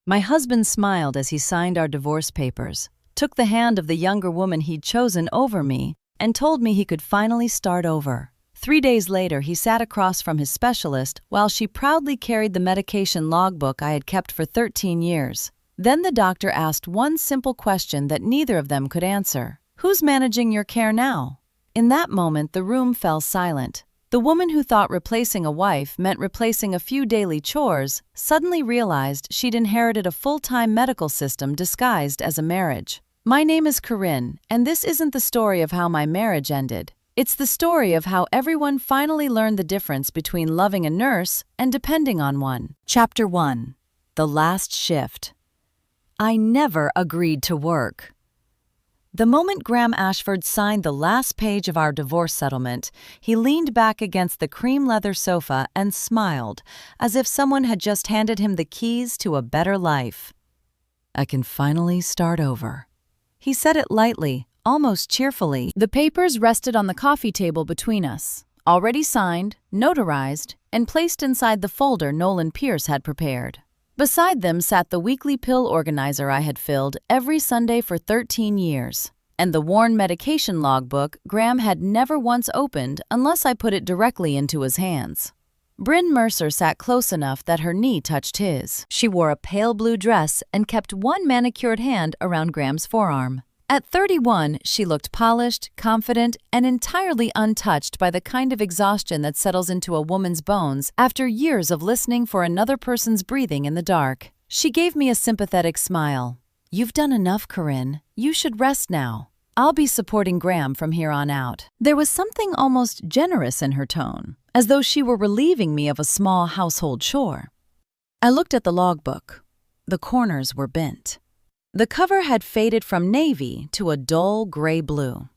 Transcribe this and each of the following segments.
My husband smiled as he signed our divorce papers, took the hand of the younger woman he'd chosen over me, and told me he could finally start over. 3 days later, he sat across from his specialist while she proudly carried the medication logbook I had kept for 13 years. Then the doctor asked one simple question that neither of them could answer. "Who's managing your care now?" In that moment, the room fell silent. The woman who thought replacing a wife meant replacing a few daily chores suddenly realized she'd inherited a full-time medical system disguised as a marriage. My name is Corinne, and this isn't the story of how my marriage ended. It's the story of how everyone finally learned the difference between loving a nurse and depending on one. Chapter 1. The Last Shift. I never agreed to work. The moment Graham Ashford signed the last page of our divorce settlement, he leaned back against the cream leather sofa and smiled, as if someone had just handed him the keys to a better life. "I can finally start over." He said it lightly, almost cheerfully. The papers rested on the coffee table between us, already signed, notarized, and placed inside the folder Nolan Pierce had prepared. Beside them sat the weekly pill organizer I had filled every Sunday for 13 years, and the worn medication logbook Graham had never once opened unless I put it directly into his hands. Bryn Mercer sat close enough that her knee touched his. She wore a pale blue dress and kept one manicured hand around Graham's forearm. At 31, she looked polished, confident, and entirely untouched by the kind of exhaustion that settles into a woman's bones after years of listening for another person's breathing in the dark. She gave me a sympathetic smile. "You've done enough, Corinne. You should rest now. I'll be supporting Graham from here on out." There was something almost generous in her tone, as though she were relieving me of a small household chore. I looked at the logbook. The corners were bent. The cover had faded from navy to a dull gray blue.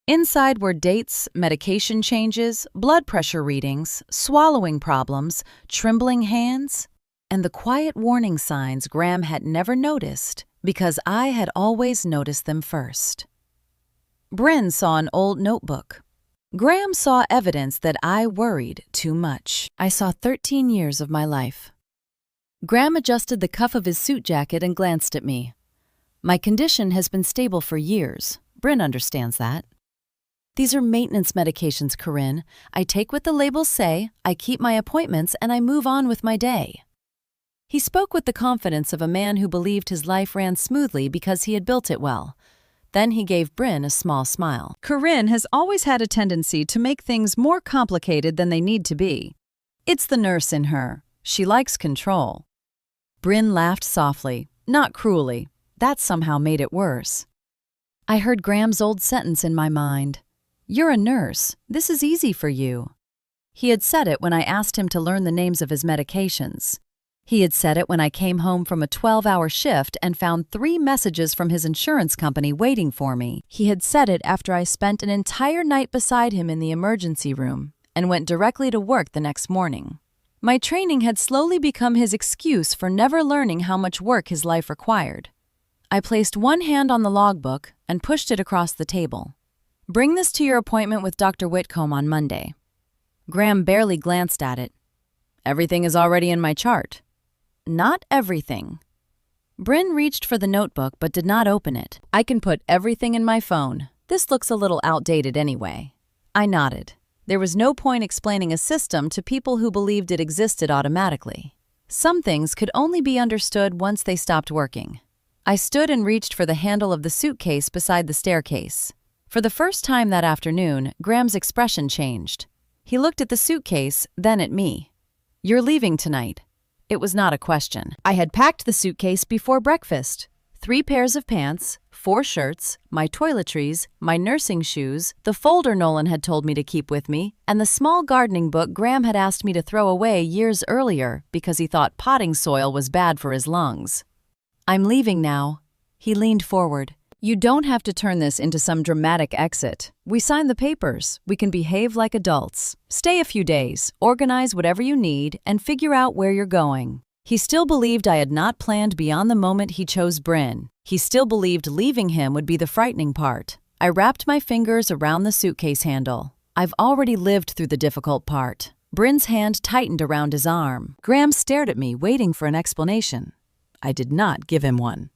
Inside were dates, medication changes, blood pressure readings, swallowing problems, trembling hands, and the quiet warning signs Graham had never noticed because I had always noticed them first. Bryn saw an old notebook. Graham saw evidence that I worried too much. I saw 13 years of my life. Graham adjusted the cuff of his suit jacket and glanced at me. "My condition has been stable for years. Bryn understands that." "These are maintenance medications, Corinne. I take what the labels say, I keep my appointments, and I move on with my day." He spoke with the confidence of a man who believed his life ran smoothly because he had built it well. Then he gave Bryn a small smile. "Corinne has always had a tendency to make things more complicated than they need to be. It's the nurse in her. She likes control." Bryn laughed softly, not cruelly. That somehow made it worse. I heard Graham's old sentence in my mind. "You're a nurse. This is easy for you." He had said it when I asked him to learn the names of his medications. He had said it when I came home from a 12-hour shift and found 3 messages from his insurance company waiting for me. He had said it after I spent an entire night beside him in the emergency room and went directly to work the next morning. My training had slowly become his excuse for never learning how much work his life required. I placed one hand on the logbook and pushed it across the table. "Bring this to your appointment with Dr. Whitcomb on Monday." Graham barely glanced at it. "Everything is already in my chart." "Not everything." Bryn reached for the notebook but did not open it. "I can put everything in my phone. This looks a little outdated anyway." I nodded. There was no point explaining a system to people who believed it existed automatically. Some things could only be understood once they stopped working. I stood and reached for the handle of the suitcase beside the staircase. For the first time that afternoon, Graham's expression changed. He looked at the suitcase, then at me. "You're leaving tonight." It was not a question. I had packed the suitcase before breakfast. 3 pairs of pants, 4 shirts, my toiletries, my nursing shoes, the folder Nolan had told me to keep with me, and the small gardening book Graham had asked me to throw away years earlier because he thought potting soil was bad for his lungs. "I'm leaving now." He leaned forward. "You don't have to turn this into some dramatic exit. We signed the papers. We can behave like adults. Stay a few days, organize whatever you need, and figure out where you're going." He still believed I had not planned beyond the moment he chose Bryn. He still believed leaving him would be the frightening part. I wrapped my fingers around the suitcase handle. I've already lived through the difficult part. Bryn's hand tightened around his arm. Graham stared at me, waiting for an explanation. I did not give him one.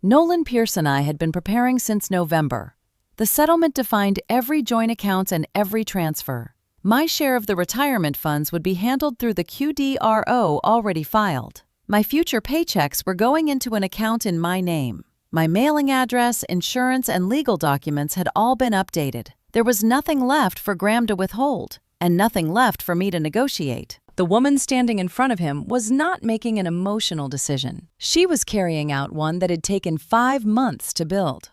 Nolan Pierce and I had been preparing since November. The settlement defined every joint account and every transfer. My share of the retirement funds would be handled through the QDRO already filed. My future paychecks were going into an account in my name. My mailing address, insurance, and legal documents had all been updated. There was nothing left for Graham to withhold, and nothing left for me to negotiate. The woman standing in front of him was not making an emotional decision. She was carrying out one that had taken 5 months to build.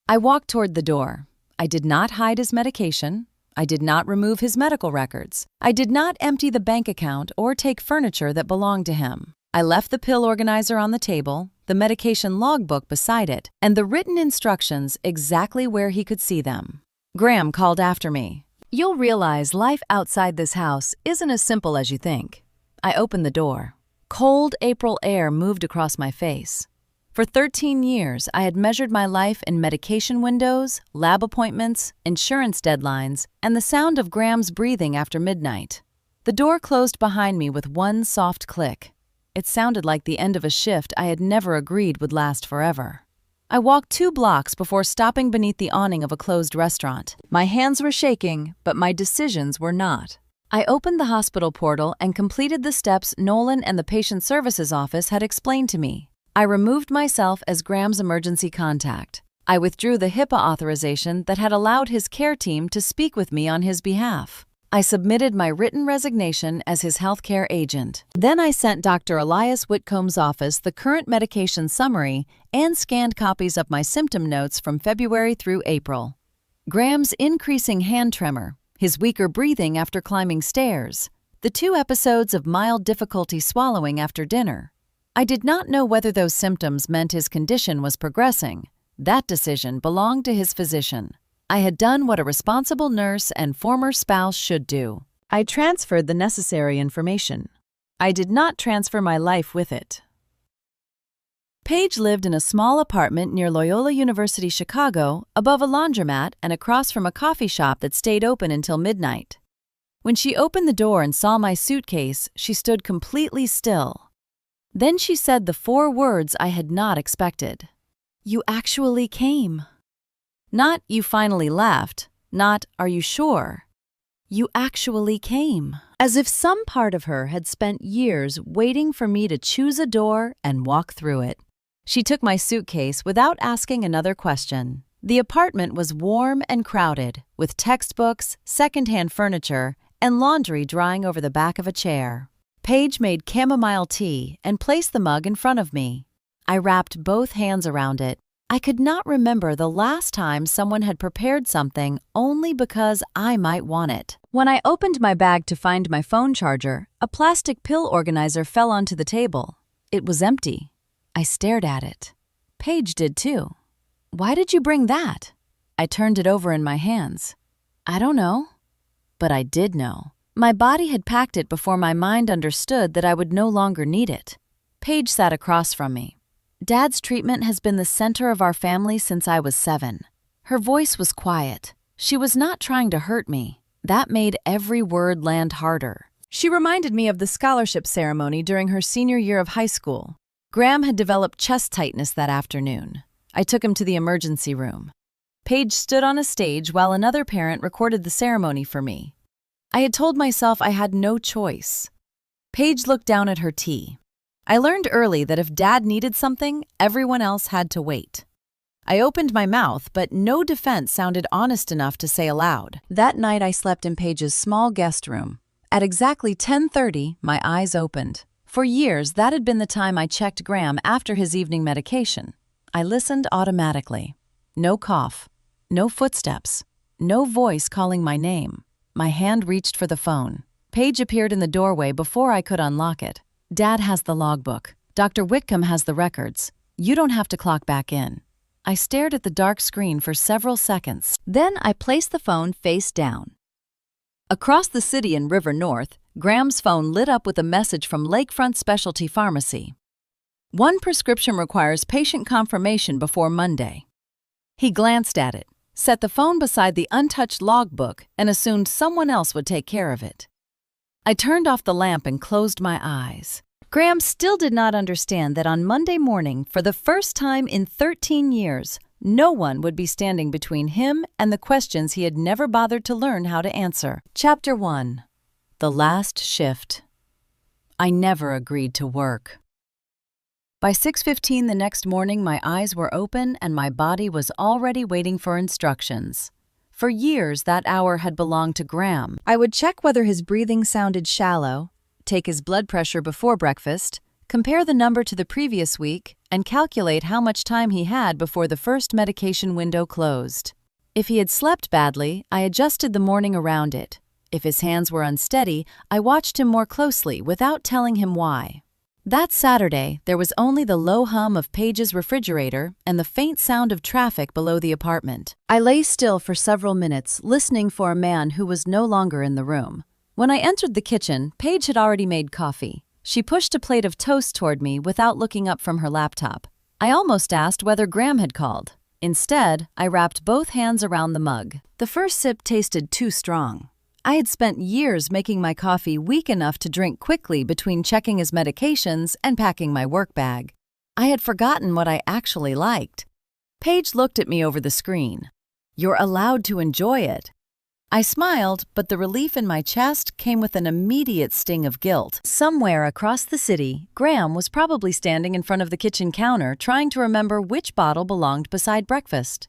I walked toward the door. I did not hide his medication. I did not remove his medical records. I did not empty the bank account or take furniture that belonged to him. I left the pill organizer on the table, the medication logbook beside it, and the written instructions exactly where he could see them. Graham called after me. "You'll realize life outside this house isn't as simple as you think." I opened the door. Cold April air moved across my face. For 13 years, I had measured my life in medication windows, lab appointments, insurance deadlines, and the sound of Graham's breathing after midnight. The door closed behind me with one soft click. It sounded like the end of a shift I had never agreed would last forever. I walked 2 blocks before stopping beneath the awning of a closed restaurant. My hands were shaking, but my decisions were not. I opened the hospital portal and completed the steps Nolan and the patient services office had explained to me. I removed myself as Graham's emergency contact. I withdrew the HIPAA authorization that had allowed his care team to speak with me on his behalf. I submitted my written resignation as his healthcare agent. Then I sent Dr. Elias Whitcomb's office the current medication summary and scanned copies of my symptom notes from February through April. Graham's increasing hand tremor, his weaker breathing after climbing stairs, the 2 episodes of mild difficulty swallowing after dinner. I did not know whether those symptoms meant his condition was progressing. That decision belonged to his physician. I had done what a responsible nurse and former spouse should do. I transferred the necessary information. I did not transfer my life with it. Paige lived in a small apartment near Loyola University, Chicago, above a laundromat and across from a coffee shop that stayed open until midnight. When she opened the door and saw my suitcase, she stood completely still. Then she said the 4 words I had not expected. "You actually came." Not "you finally left," not "are you sure?" "You actually came." As if some part of her had spent years waiting for me to choose a door and walk through it. She took my suitcase without asking another question. The apartment was warm and crowded, with textbooks, secondhand furniture, and laundry drying over the back of a chair. Paige made chamomile tea and placed the mug in front of me. I wrapped both hands around it. I could not remember the last time someone had prepared something only because I might want it. When I opened my bag to find my phone charger, a plastic pill organizer fell onto the table. It was empty. I stared at it. Paige did too. "Why did you bring that?" I turned it over in my hands. I don't know. But I did know. My body had packed it before my mind understood that I would no longer need it. Paige sat across from me. "Dad's treatment has been the center of our family since I was 7. Her voice was quiet. She was not trying to hurt me. That made every word land harder. She reminded me of the scholarship ceremony during her senior year of high school. Graham had developed chest tightness that afternoon. I took him to the emergency room. Paige stood on a stage while another parent recorded the ceremony for me. I had told myself I had no choice. Paige looked down at her tea. I learned early that if Dad needed something, everyone else had to wait. I opened my mouth, but no defense sounded honest enough to say aloud. That night I slept in Paige's small guest room. At exactly 10:30, my eyes opened. For years, that had been the time I checked Graham after his evening medication. I listened automatically. No cough, no footsteps, no voice calling my name. My hand reached for the phone. Paige appeared in the doorway before I could unlock it. "Dad has the logbook. Dr. Whitcomb has the records. You don't have to clock back in." I stared at the dark screen for several seconds. Then I placed the phone face down. Across the city in River North, Graham's phone lit up with a message from Lakefront Specialty Pharmacy. "One prescription requires patient confirmation before Monday." He glanced at it, set the phone beside the untouched logbook, and assumed someone else would take care of it. I turned off the lamp and closed my eyes. Graham still did not understand that on Monday morning, for the first time in 13 years, no one would be standing between him and the questions he had never bothered to learn how to answer. Chapter 1. The Last Shift. I never agreed to work. By 6:15 the next morning, my eyes were open and my body was already waiting for instructions. For years, that hour had belonged to Graham. I would check whether his breathing sounded shallow, take his blood pressure before breakfast, compare the number to the previous week, and calculate how much time he had before the first medication window closed. If he had slept badly, I adjusted the morning around it. If his hands were unsteady, I watched him more closely without telling him why. That Saturday, there was only the low hum of Paige's refrigerator and the faint sound of traffic below the apartment. I lay still for several minutes, listening for a man who was no longer in the room. When I entered the kitchen, Paige had already made coffee. She pushed a plate of toast toward me without looking up from her laptop. I almost asked whether Graham had called. Instead, I wrapped both hands around the mug. The first sip tasted too strong. I had spent years making my coffee weak enough to drink quickly between checking his medications and packing my work bag. I had forgotten what I actually liked. Paige looked at me over the screen. "You're allowed to enjoy it." I smiled, but the relief in my chest came with an immediate sting of guilt. Somewhere across the city, Graham was probably standing in front of the kitchen counter trying to remember which bottle belonged beside breakfast.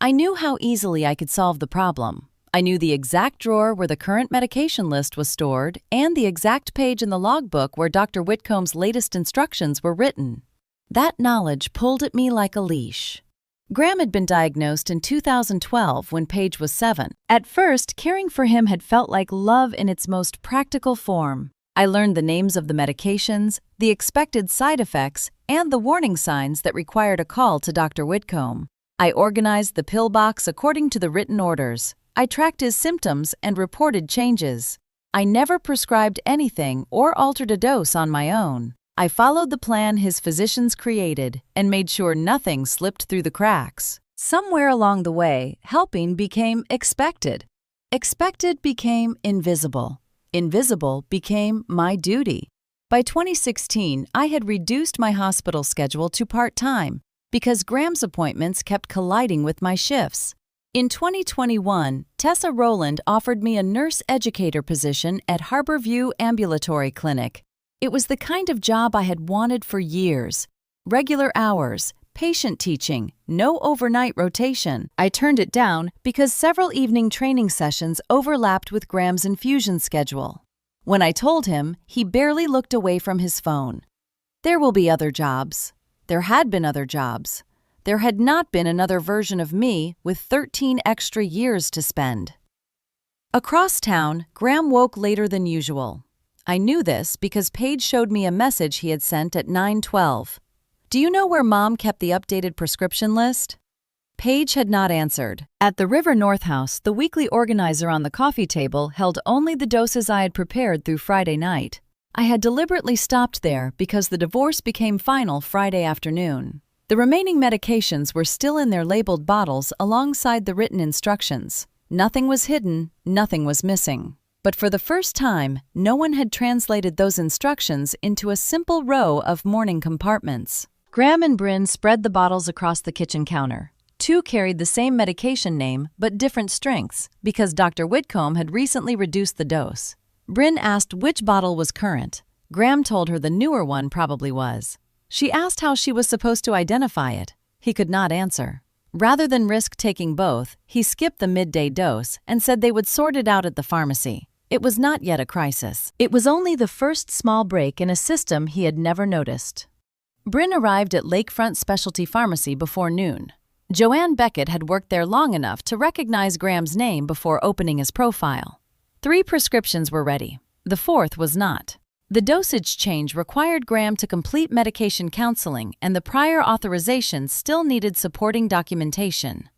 I knew how easily I could solve the problem. I knew the exact drawer where the current medication list was stored and the exact page in the logbook where Dr. Whitcomb's latest instructions were written. That knowledge pulled at me like a leash. Graham had been diagnosed in 2012 when Paige was 7. At first, caring for him had felt like love in its most practical form. I learned the names of the medications, the expected side effects, and the warning signs that required a call to Dr. Whitcomb. I organized the pill box according to the written orders. I tracked his symptoms and reported changes. I never prescribed anything or altered a dose on my own. I followed the plan his physicians created and made sure nothing slipped through the cracks. Somewhere along the way, helping became expected. Expected became invisible. Invisible became my duty. By 2016, I had reduced my hospital schedule to part-time because Graham's appointments kept colliding with my shifts. In 2021, Tessa Rowland offered me a nurse educator position at Harborview Ambulatory Clinic. It was the kind of job I had wanted for years. Regular hours, patient teaching, no overnight rotation. I turned it down because several evening training sessions overlapped with Graham's infusion schedule. When I told him, he barely looked away from his phone. There will be other jobs. There had been other jobs. There had not been another version of me with 13 extra years to spend. Across town, Graham woke later than usual. I knew this because Paige showed me a message he had sent at 9:12. "Do you know where Mom kept the updated prescription list?" Paige had not answered. At the River North House, the weekly organizer on the coffee table held only the doses I had prepared through Friday night. I had deliberately stopped there because the divorce became final Friday afternoon. The remaining medications were still in their labeled bottles alongside the written instructions. Nothing was hidden, nothing was missing. But for the first time, no one had translated those instructions into a simple row of morning compartments. Graham and Bryn spread the bottles across the kitchen counter. Two carried the same medication name but different strengths because Dr. Whitcomb had recently reduced the dose. Bryn asked which bottle was current. Graham told her the newer one probably was. She asked how she was supposed to identify it. He could not answer. Rather than risk taking both, he skipped the midday dose and said they would sort it out at the pharmacy. It was not yet a crisis. It was only the first small break in a system he had never noticed. Bryn arrived at Lakefront Specialty Pharmacy before noon. Joanne Beckett had worked there long enough to recognize Graham's name before opening his profile. 3 prescriptions were ready. The 4th was not. The dosage change required Graham to complete medication counseling, and the prior authorization still needed supporting documentation.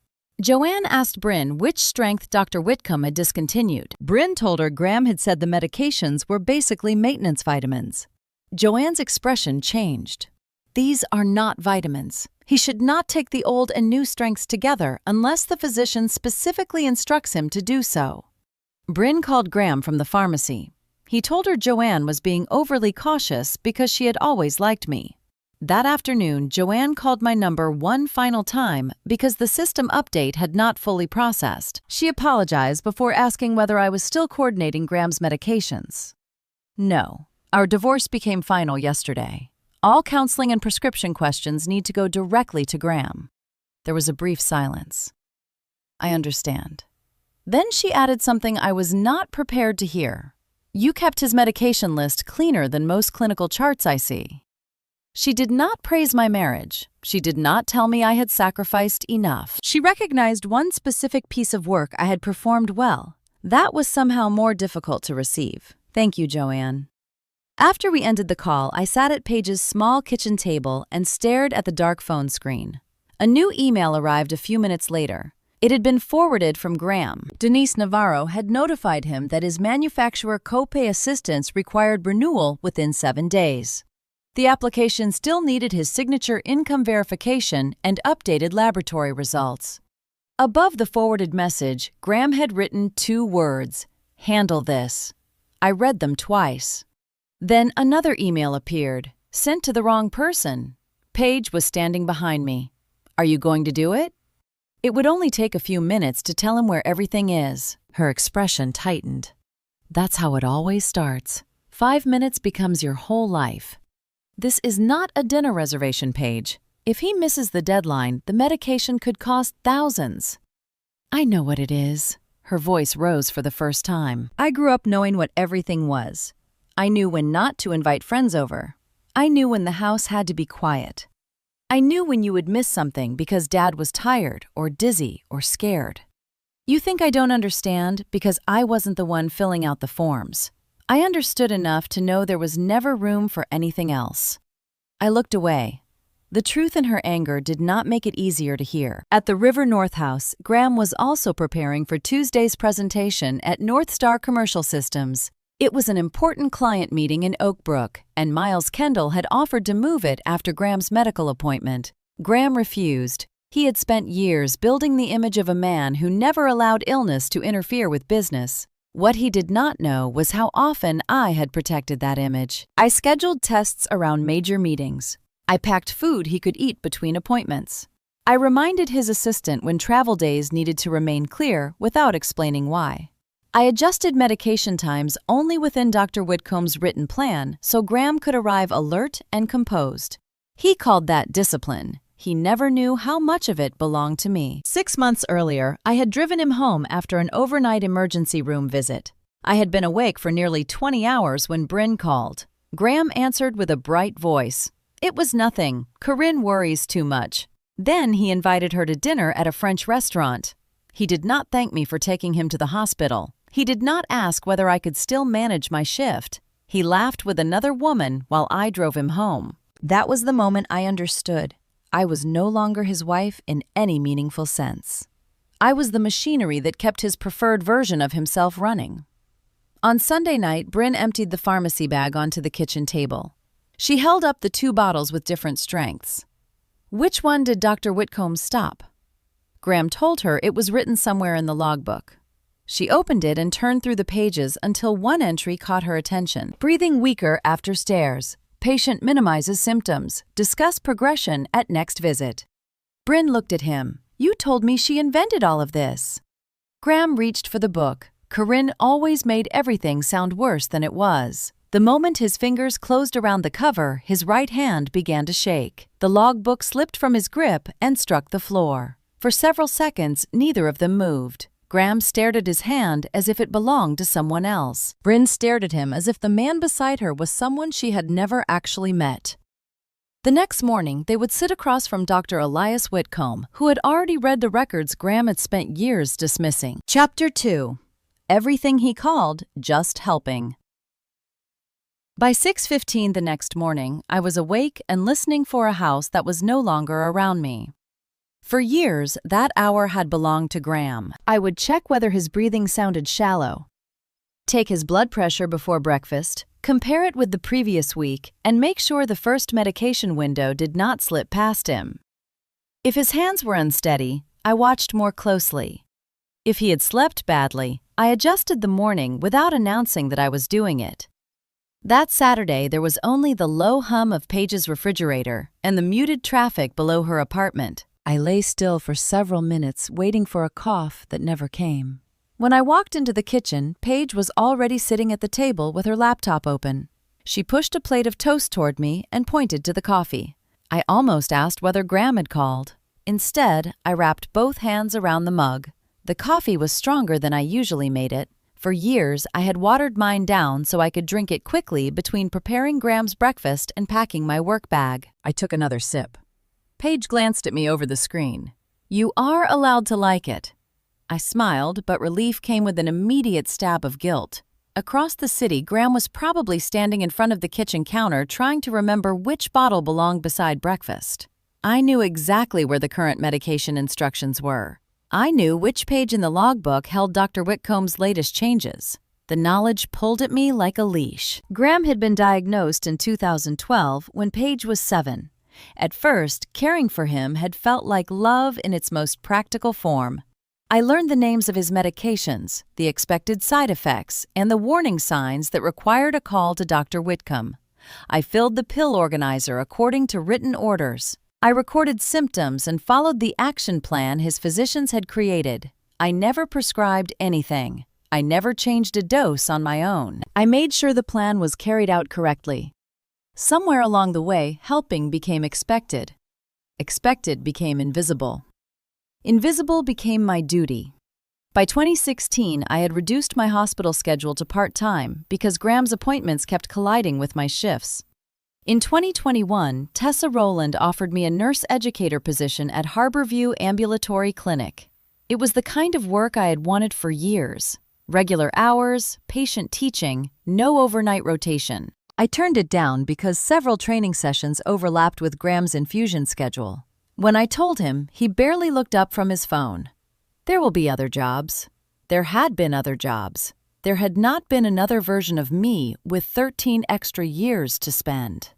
Joanne asked Bryn which strength Dr. Whitcomb had discontinued. Bryn told her Graham had said the medications were basically maintenance vitamins. Joanne's expression changed. "These are not vitamins. He should not take the old and new strengths together unless the physician specifically instructs him to do so." Bryn called Graham from the pharmacy. He told her Joanne was being overly cautious because she had always liked me. That afternoon, Joanne called my number one final time because the system update had not fully processed. She apologized before asking whether I was still coordinating Graham's medications. No, our divorce became final yesterday. All counseling and prescription questions need to go directly to Graham. There was a brief silence. I understand. Then she added something I was not prepared to hear. You kept his medication list cleaner than most clinical charts I see. She did not praise my marriage. She did not tell me I had sacrificed enough. She recognized one specific piece of work I had performed well. That was somehow more difficult to receive. Thank you, Joanne. After we ended the call, I sat at Paige's small kitchen table and stared at the dark phone screen. A new email arrived a few minutes later. It had been forwarded from Graham. Denise Navarro had notified him that his manufacturer copay assistance required renewal within 7 days. The application still needed his signature income verification and updated laboratory results. Above the forwarded message, Graham had written 2 words, "Handle this." I read them twice. Then another email appeared, sent to the wrong person. Paige was standing behind me. Are you going to do it? It would only take a few minutes to tell him where everything is. Her expression tightened. That's how it always starts. 5 minutes becomes your whole life. This is not a dinner reservation page. If he misses the deadline, the medication could cost thousands. I know what it is. Her voice rose for the first time. I grew up knowing what everything was. I knew when not to invite friends over. I knew when the house had to be quiet. I knew when you would miss something because Dad was tired or dizzy or scared. You think I don't understand because I wasn't the one filling out the forms. I understood enough to know there was never room for anything else. I looked away. The truth in her anger did not make it easier to hear. At the River North House, Graham was also preparing for Tuesday's presentation at North Star Commercial Systems. It was an important client meeting in Oak Brook, and Miles Kendall had offered to move it after Graham's medical appointment. Graham refused. He had spent years building the image of a man who never allowed illness to interfere with business. What he did not know was how often I had protected that image. I scheduled tests around major meetings. I packed food he could eat between appointments. I reminded his assistant when travel days needed to remain clear without explaining why. I adjusted medication times only within Dr. Whitcomb's written plan so Graham could arrive alert and composed. He called that discipline. He never knew how much of it belonged to me. 6 months earlier, I had driven him home after an overnight emergency room visit. I had been awake for nearly 20 hours when Bryn called. Graham answered with a bright voice. It was nothing. Corinne worries too much. Then he invited her to dinner at a French restaurant. He did not thank me for taking him to the hospital. He did not ask whether I could still manage my shift. He laughed with another woman while I drove him home. That was the moment I understood. I was no longer his wife in any meaningful sense. I was the machinery that kept his preferred version of himself running. On Sunday night, Bryn emptied the pharmacy bag onto the kitchen table. She held up the 2 bottles with different strengths. Which one did Dr. Whitcomb stop? Graham told her it was written somewhere in the logbook. She opened it and turned through the pages until one entry caught her attention. Breathing weaker after stairs. Patient minimizes symptoms. Discuss progression at next visit. Bryn looked at him. You told me she invented all of this. Graham reached for the book. Corinne always made everything sound worse than it was. The moment his fingers closed around the cover, his right hand began to shake. The logbook slipped from his grip and struck the floor. For several seconds, neither of them moved. Graham stared at his hand as if it belonged to someone else. Bryn stared at him as if the man beside her was someone she had never actually met. The next morning, they would sit across from Dr. Elias Whitcomb, who had already read the records Graham had spent years dismissing. Chapter 2. Everything he called just helping. By 6:15 the next morning, I was awake and listening for a house that was no longer around me. For years, that hour had belonged to Graham. I would check whether his breathing sounded shallow, take his blood pressure before breakfast, compare it with the previous week, and make sure the first medication window did not slip past him. If his hands were unsteady, I watched more closely. If he had slept badly, I adjusted the morning without announcing that I was doing it. That Saturday, there was only the low hum of Paige's refrigerator and the muted traffic below her apartment. I lay still for several minutes, waiting for a cough that never came. When I walked into the kitchen, Paige was already sitting at the table with her laptop open. She pushed a plate of toast toward me and pointed to the coffee. I almost asked whether Graham had called. Instead, I wrapped both hands around the mug. The coffee was stronger than I usually made it. For years, I had watered mine down so I could drink it quickly between preparing Graham's breakfast and packing my work bag. I took another sip. Paige glanced at me over the screen. "You are allowed to like it." I smiled, but relief came with an immediate stab of guilt. Across the city, Graham was probably standing in front of the kitchen counter trying to remember which bottle belonged beside breakfast. I knew exactly where the current medication instructions were. I knew which page in the logbook held Dr. Whitcomb's latest changes. The knowledge pulled at me like a leash. Graham had been diagnosed in 2012 when Paige was 7. At first, caring for him had felt like love in its most practical form. I learned the names of his medications, the expected side effects, and the warning signs that required a call to Dr. Whitcomb. I filled the pill organizer according to written orders. I recorded symptoms and followed the action plan his physicians had created. I never prescribed anything. I never changed a dose on my own. I made sure the plan was carried out correctly. Somewhere along the way, helping became expected. Expected became invisible. Invisible became my duty. By 2016, I had reduced my hospital schedule to part-time because Graham's appointments kept colliding with my shifts. In 2021, Tessa Rowland offered me a nurse educator position at Harborview Ambulatory Clinic. It was the kind of work I had wanted for years. Regular hours, patient teaching, no overnight rotation. I turned it down because several training sessions overlapped with Graham's infusion schedule. When I told him, he barely looked up from his phone. There will be other jobs. There had been other jobs. There had not been another version of me with 13 extra years to spend.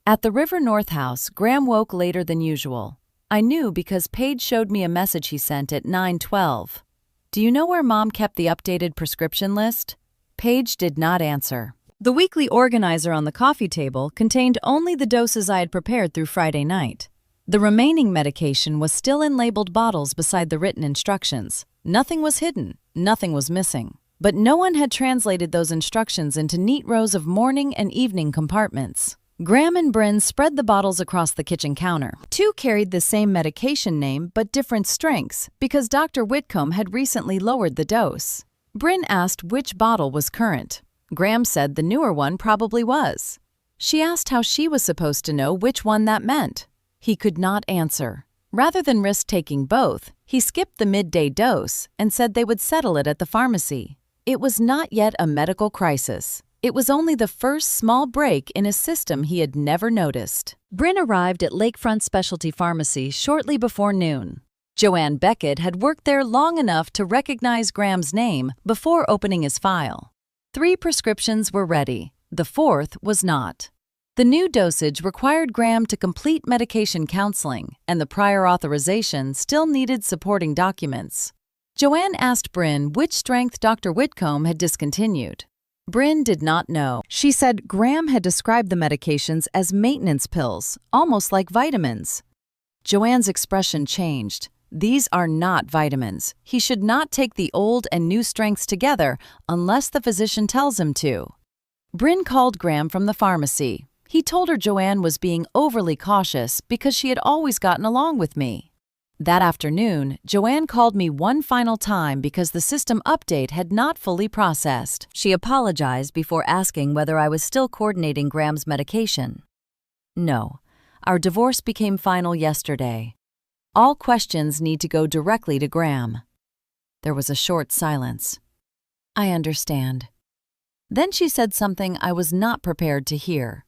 At the River North house, Graham woke later than usual. I knew because Paige showed me a message he sent at 9:12. "Do you know where Mom kept the updated prescription list?" Paige did not answer. The weekly organizer on the coffee table contained only the doses I had prepared through Friday night. The remaining medication was still in labeled bottles beside the written instructions. Nothing was hidden, nothing was missing. But no one had translated those instructions into neat rows of morning and evening compartments. Graham and Bryn spread the bottles across the kitchen counter. 2 carried the same medication name but different strengths because Dr. Whitcomb had recently lowered the dose. Bryn asked which bottle was current. Graham said the newer one probably was. She asked how she was supposed to know which one that meant. He could not answer. Rather than risk taking both, he skipped the midday dose and said they would settle it at the pharmacy. It was not yet a medical crisis. It was only the first small break in a system he had never noticed. Bryn arrived at Lakefront Specialty Pharmacy shortly before noon. Joanne Beckett had worked there long enough to recognize Graham's name before opening his file. 3 prescriptions were ready. The 4th was not. The new dosage required Graham to complete medication counseling, and the prior authorization still needed supporting documents. Joanne asked Bryn which strength Dr. Whitcomb had discontinued. Bryn did not know. She said Graham had described the medications as maintenance pills, almost like vitamins. Joanne's expression changed. These are not vitamins. He should not take the old and new strengths together unless the physician tells him to. Bryn called Graham from the pharmacy. He told her Joanne was being overly cautious because she had always gotten along with me. That afternoon, Joanne called me one final time because the system update had not fully processed. She apologized before asking whether I was still coordinating Graham's medication. No, our divorce became final yesterday. All questions need to go directly to Graham. There was a short silence. I understand. Then she said something I was not prepared to hear.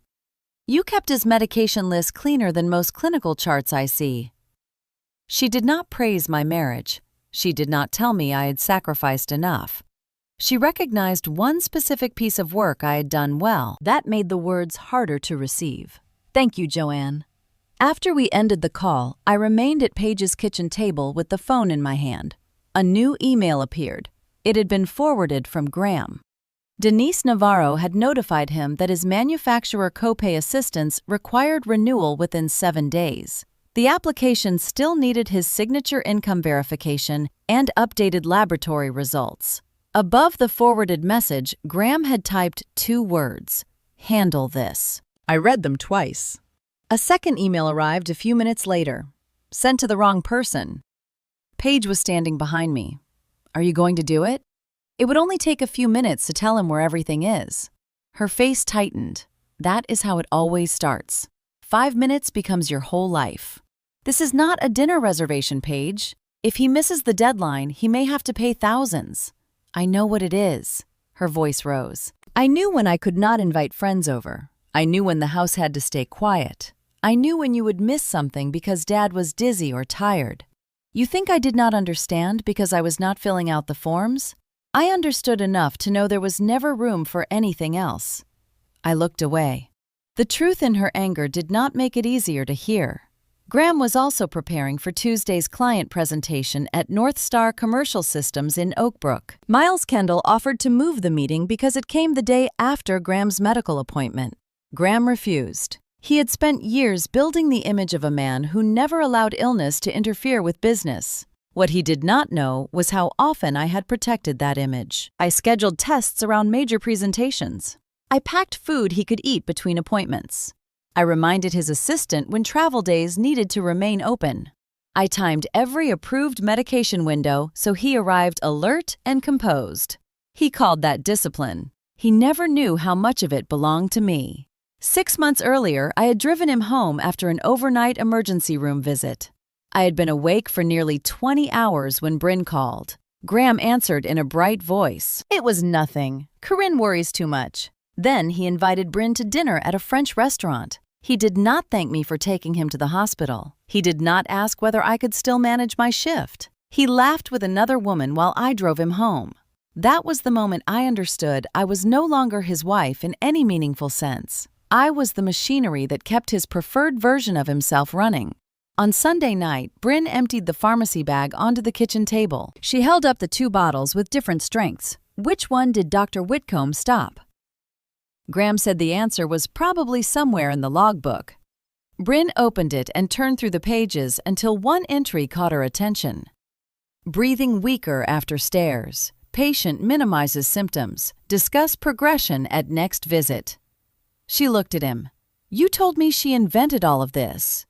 You kept his medication list cleaner than most clinical charts I see. She did not praise my marriage. She did not tell me I had sacrificed enough. She recognized one specific piece of work I had done well. That made the words harder to receive. Thank you, Joanne. After we ended the call, I remained at Paige's kitchen table with the phone in my hand. A new email appeared. It had been forwarded from Graham. Denise Navarro had notified him that his manufacturer copay assistance required renewal within 7 days. The application still needed his signature income verification and updated laboratory results. Above the forwarded message, Graham had typed 2 words: "Handle this." I read them twice. A second email arrived a few minutes later. Sent to the wrong person. Paige was standing behind me. "Are you going to do it?" It would only take a few minutes to tell him where everything is. Her face tightened. That is how it always starts. 5 minutes becomes your whole life. This is not a dinner reservation, Paige. If he misses the deadline, he may have to pay thousands. I know what it is. Her voice rose. I knew when I could not invite friends over. I knew when the house had to stay quiet. I knew when you would miss something because Dad was dizzy or tired. You think I did not understand because I was not filling out the forms? I understood enough to know there was never room for anything else. I looked away. The truth in her anger did not make it easier to hear. Graham was also preparing for Tuesday's client presentation at North Star Commercial Systems in Oak Brook. Miles Kendall offered to move the meeting because it came the day after Graham's medical appointment. Graham refused. He had spent years building the image of a man who never allowed illness to interfere with business. What he did not know was how often I had protected that image. I scheduled tests around major presentations. I packed food he could eat between appointments. I reminded his assistant when travel days needed to remain open. I timed every approved medication window so he arrived alert and composed. He called that discipline. He never knew how much of it belonged to me. 6 months earlier, I had driven him home after an overnight emergency room visit. I had been awake for nearly 20 hours when Bryn called. Graham answered in a bright voice. It was nothing. Corinne worries too much. Then he invited Bryn to dinner at a French restaurant. He did not thank me for taking him to the hospital. He did not ask whether I could still manage my shift. He laughed with another woman while I drove him home. That was the moment I understood I was no longer his wife in any meaningful sense. I was the machinery that kept his preferred version of himself running. On Sunday night, Bryn emptied the pharmacy bag onto the kitchen table. She held up the 2 bottles with different strengths. Which one did Dr. Whitcomb stop? Graham said the answer was probably somewhere in the logbook. Bryn opened it and turned through the pages until one entry caught her attention. Breathing weaker after stairs. Patient minimizes symptoms. Discuss progression at next visit. She looked at him. You told me she invented all of this.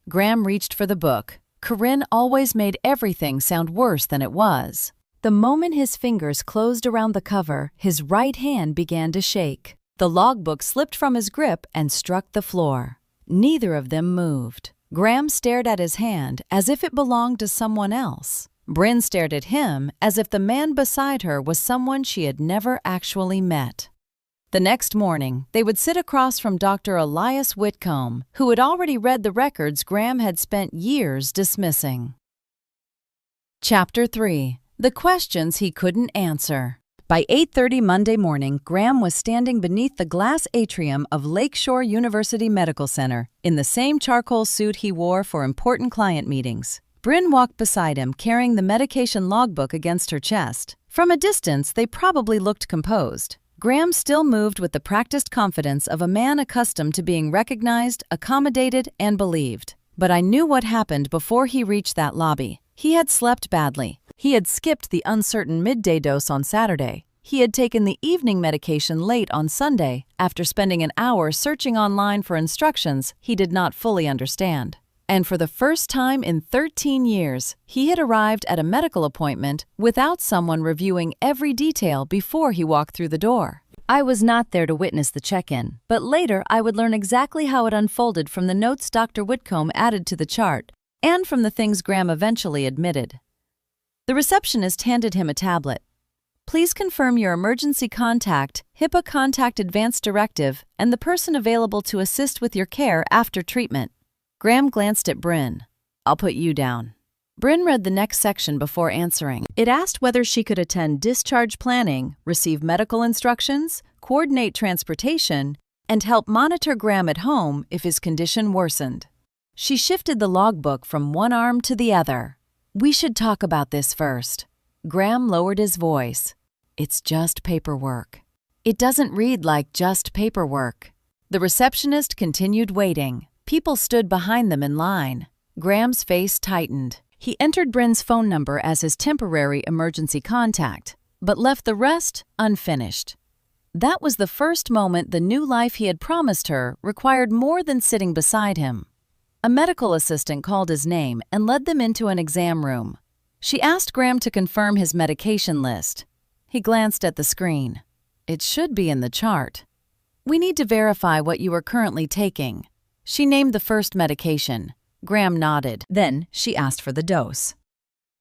Graham reached for the book. Corinne always made everything sound worse than it was. The moment his fingers closed around the cover, his right hand began to shake. The logbook slipped from his grip and struck the floor. Neither of them moved. Graham stared at his hand as if it belonged to someone else. Bryn stared at him as if the man beside her was someone she had never actually met. The next morning, they would sit across from Dr. Elias Whitcomb, who had already read the records Graham had spent years dismissing. Chapter 3. The Questions He Couldn't Answer. By 8:30 Monday morning, Graham was standing beneath the glass atrium of Lakeshore University Medical Center in the same charcoal suit he wore for important client meetings. Bryn walked beside him, carrying the medication logbook against her chest. From a distance, they probably looked composed. Graham still moved with the practiced confidence of a man accustomed to being recognized, accommodated, and believed. But I knew what happened before he reached that lobby. He had slept badly. He had skipped the uncertain midday dose on Saturday. He had taken the evening medication late on Sunday after spending an hour searching online for instructions he did not fully understand. And for the first time in 13 years, he had arrived at a medical appointment without someone reviewing every detail before he walked through the door. I was not there to witness the check-in, but later I would learn exactly how it unfolded from the notes Dr. Whitcomb added to the chart and from the things Graham eventually admitted. The receptionist handed him a tablet. Please confirm your emergency contact, HIPAA contact advance directive, and the person available to assist with your care after treatment. Graham glanced at Bryn. I'll put you down. Bryn read the next section before answering. It asked whether she could attend discharge planning, receive medical instructions, coordinate transportation, and help monitor Graham at home if his condition worsened. She shifted the logbook from one arm to the other. We should talk about this first. Graham lowered his voice. It's just paperwork. It doesn't read like just paperwork. The receptionist continued waiting. People stood behind them in line. Graham's face tightened. He entered Bryn's phone number as his temporary emergency contact, but left the rest unfinished. That was the first moment the new life he had promised her required more than sitting beside him. A medical assistant called his name and led them into an exam room. She asked Graham to confirm his medication list. He glanced at the screen. It should be in the chart. We need to verify what you are currently taking. She named the first medication. Graham nodded. Then she asked for the dose.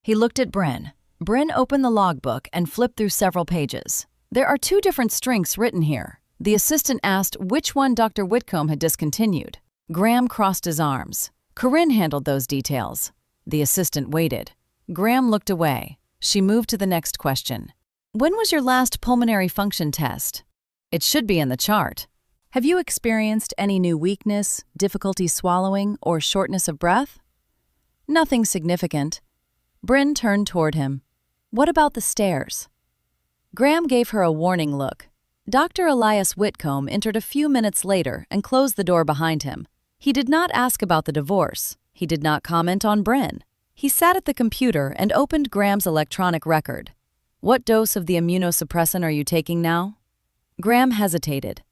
He looked at Bryn. Bryn opened the logbook and flipped through several pages. There are 2 different strengths written here. The assistant asked which one Dr. Whitcomb had discontinued. Graham crossed his arms. Corinne handled those details. The assistant waited. Graham looked away. She moved to the next question. When was your last pulmonary function test? It should be in the chart. Have you experienced any new weakness, difficulty swallowing, or shortness of breath? Nothing significant. Bryn turned toward him. What about the stairs? Graham gave her a warning look. Dr. Elias Whitcomb entered a few minutes later and closed the door behind him. He did not ask about the divorce. He did not comment on Bryn. He sat at the computer and opened Graham's electronic record. What dose of the immunosuppressant are you taking now? Graham hesitated.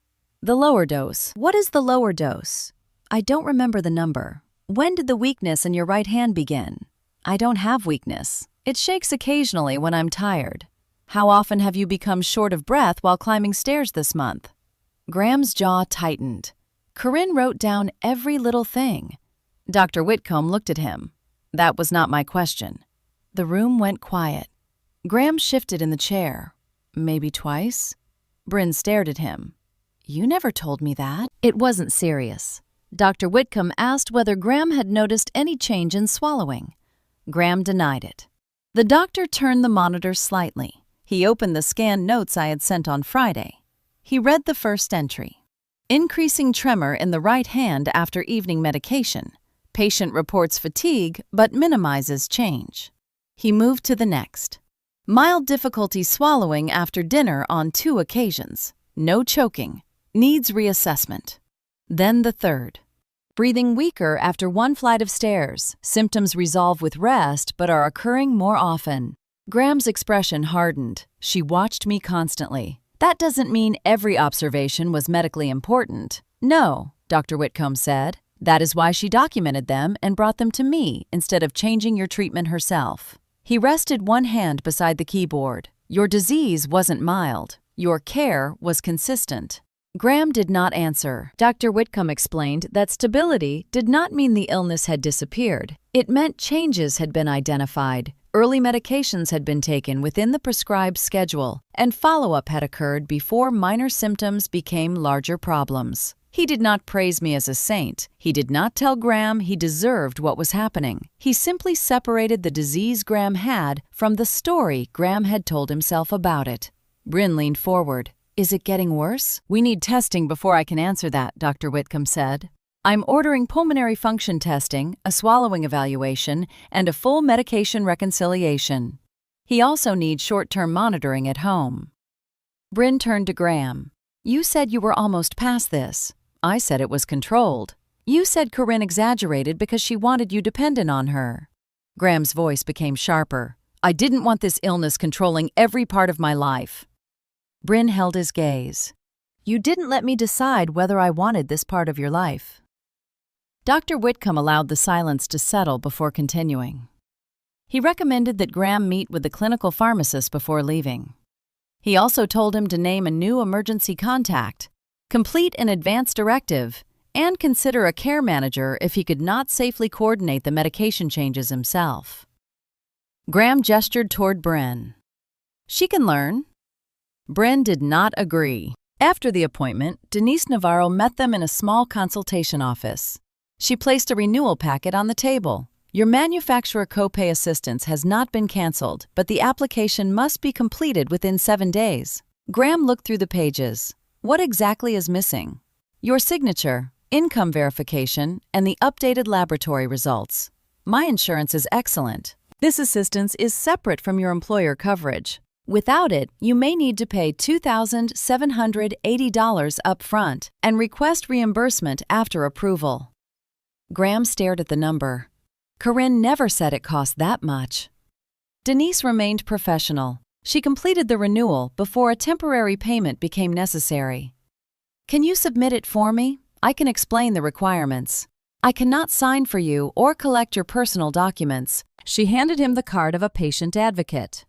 The lower dose. What is the lower dose? I don't remember the number. When did the weakness in your right hand begin? I don't have weakness. It shakes occasionally when I'm tired. How often have you become short of breath while climbing stairs this month? Graham's jaw tightened. Corinne wrote down every little thing. Dr. Whitcomb looked at him. That was not my question. The room went quiet. Graham shifted in the chair. Maybe twice? Bryn stared at him. You never told me that. It wasn't serious. Dr. Whitcomb asked whether Graham had noticed any change in swallowing. Graham denied it. The doctor turned the monitor slightly. He opened the scanned notes I had sent on Friday. He read the first entry. Increasing tremor in the right hand after evening medication. Patient reports fatigue but minimizes change. He moved to the next. Mild difficulty swallowing after dinner on 2 occasions. No choking. Needs reassessment. Then the third. Breathing weaker after 1 flight of stairs. Symptoms resolve with rest but are occurring more often. Graham's expression hardened. She watched me constantly. That doesn't mean every observation was medically important. No, Dr. Whitcomb said. That is why she documented them and brought them to me instead of changing your treatment herself. He rested one hand beside the keyboard. Your disease wasn't mild. Your care was consistent. Graham did not answer. Dr. Whitcomb explained that stability did not mean the illness had disappeared. It meant changes had been identified. Early medications had been taken within the prescribed schedule, and follow-up had occurred before minor symptoms became larger problems. He did not praise me as a saint. He did not tell Graham he deserved what was happening. He simply separated the disease Graham had from the story Graham had told himself about it. Bryn leaned forward. Is it getting worse? We need testing before I can answer that, Dr. Whitcomb said. I'm ordering pulmonary function testing, a swallowing evaluation, and a full medication reconciliation. He also needs short-term monitoring at home. Bryn turned to Graham. You said you were almost past this. I said it was controlled. You said Corinne exaggerated because she wanted you dependent on her. Graham's voice became sharper. I didn't want this illness controlling every part of my life. Bryn held his gaze. You didn't let me decide whether I wanted this part of your life. Dr. Whitcomb allowed the silence to settle before continuing. He recommended that Graham meet with the clinical pharmacist before leaving. He also told him to name a new emergency contact, complete an advance directive, and consider a care manager if he could not safely coordinate the medication changes himself. Graham gestured toward Bryn. She can learn. Bryn did not agree. After the appointment, Denise Navarro met them in a small consultation office. She placed a renewal packet on the table. Your manufacturer copay assistance has not been canceled, but the application must be completed within 7 days. Graham looked through the pages. What exactly is missing? Your signature, income verification, and the updated laboratory results. My insurance is excellent. This assistance is separate from your employer coverage. Without it, you may need to pay $2,780 upfront and request reimbursement after approval. Graham stared at the number. Corinne never said it cost that much. Denise remained professional. She completed the renewal before a temporary payment became necessary. Can you submit it for me? I can explain the requirements. I cannot sign for you or collect your personal documents. She handed him the card of a patient advocate.